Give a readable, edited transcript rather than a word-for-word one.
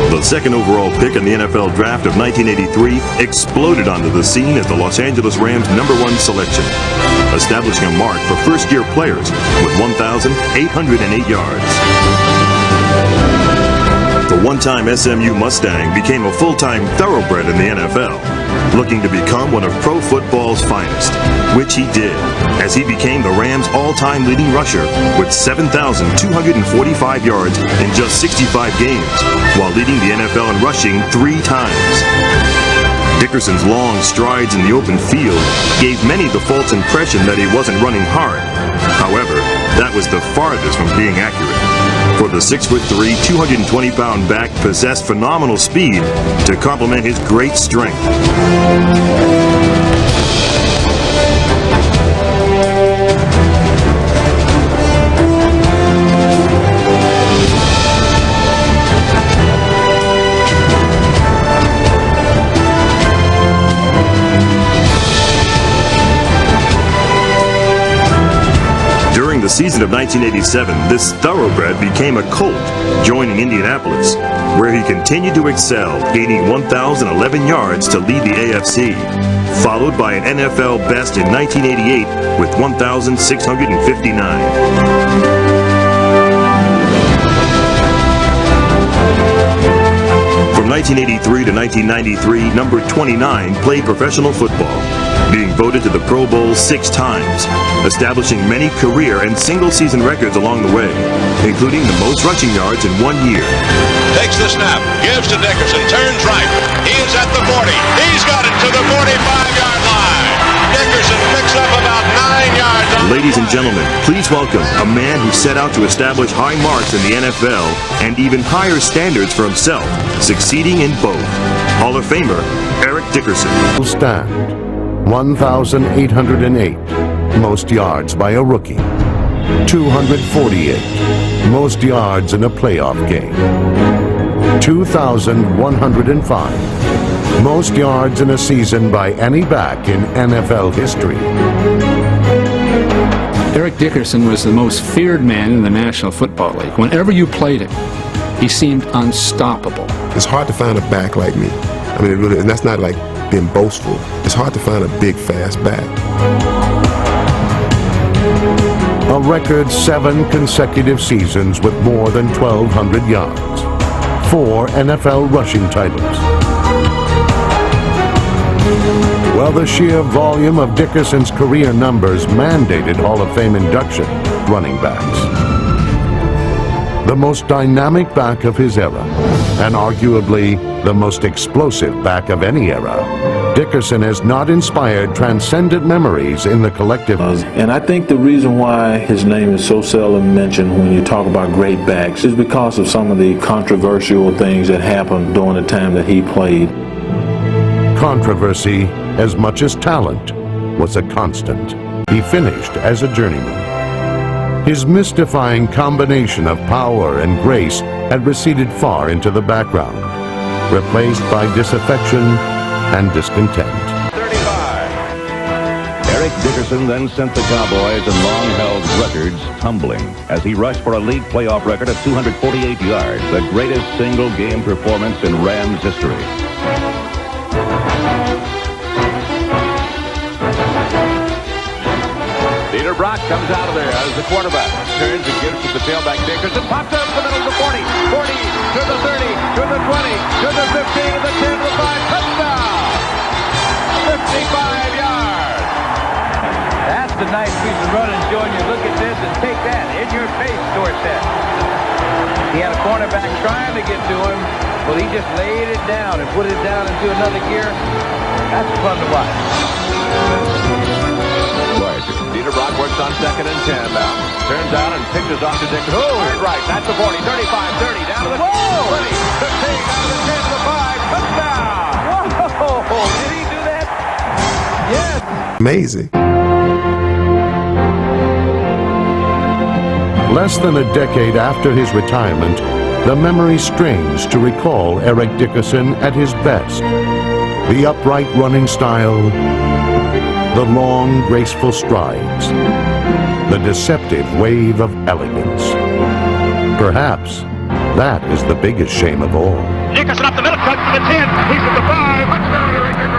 The second overall pick in the NFL draft of 1983 exploded onto the scene as the Los Angeles Rams' #1 selection, establishing a mark for first-year players with 1,808 yards. The one-time SMU Mustang became a full-time thoroughbred in the NFL, looking to become one of pro football's finest, which he did, as he became the Rams' all-time leading rusher with 7,245 yards in just 65 games, while leading the NFL in rushing 3 times. Dickerson's long strides in the open field gave many the false impression that he wasn't running hard. However, that was the farthest from being accurate, for the 6'3", 220-pound back possessed phenomenal speed to complement his great strength. During the season of 1987, this thoroughbred became a Colt, joining Indianapolis, where he continued to excel, gaining 1,011 yards to lead the AFC, followed by an NFL best in 1988 with 1,659. From 1983 to 1993, number 29 played professional football, being voted to the Pro Bowl 6 times, establishing many career and single-season records along the way, including the most rushing yards in 1 year. Takes the snap, gives to Dickerson, turns right. He is at the 40. He's got it to the 45-yard line. Dickerson picks up about 9 yards. Ladies and gentlemen, please welcome a man who set out to establish high marks in the NFL and even higher standards for himself, succeeding in both. Hall of Famer Eric Dickerson. Stand 1,808, most yards by a rookie. 248, most yards in a playoff game. 2,105, most yards in a season by any back in NFL history. Eric Dickerson was the most feared man in the National Football League. Whenever you played him, he seemed unstoppable. It's hard to find a back like me. I mean, and that's not like being boastful. It's hard to find a big, fast back. A record 7 consecutive seasons with more than 1,200 yards. 4 NFL rushing titles. Well, the sheer volume of Dickerson's career numbers mandated Hall of Fame induction, running backs. The most dynamic back of his era, and arguably the most explosive back of any era, Dickerson has not inspired transcendent memories in the collective. And I think the reason why his name is so seldom mentioned when you talk about great backs is because of some of the controversial things that happened during the time that he played. Controversy, as much as talent, was a constant. He finished as a journeyman. His mystifying combination of power and grace had receded far into the background, replaced by disaffection and discontent. 35. Eric Dickerson then sent the Cowboys and long-held records tumbling as he rushed for a league playoff record of 248 yards, the greatest single-game performance in Rams history. Peter Brock comes out of there as the quarterback. Turns and gives to the tailback Dickerson. Pops up the middle of the 40. 40 to the 30, to the 20, to the 15, to the 10, to the 5. Touchdown! 55 yards. That's the nice piece of running, showing you look at this and take that in your face, Dorsett. He had a cornerback trying to get to him, but he just laid it down and put it down into another gear. That's fun to watch. Peter Brock works on 2nd and 10 now. Turns out and pitches off to Dickerson. Hard right. That's the 40, 35, 30, down to the 20, 15, down to the 10, to the 5. Touchdown! Whoa! Did he do that? Yes. Amazing. Less than a decade after his retirement, the memory strains to recall Eric Dickerson at his best. The upright running style, the long, graceful strides, the deceptive wave of elegance. Perhaps That is the biggest shame of all. Dickerson up the middle, cut to the 10. He's at the 5. Touchdown, Eric Dickerson.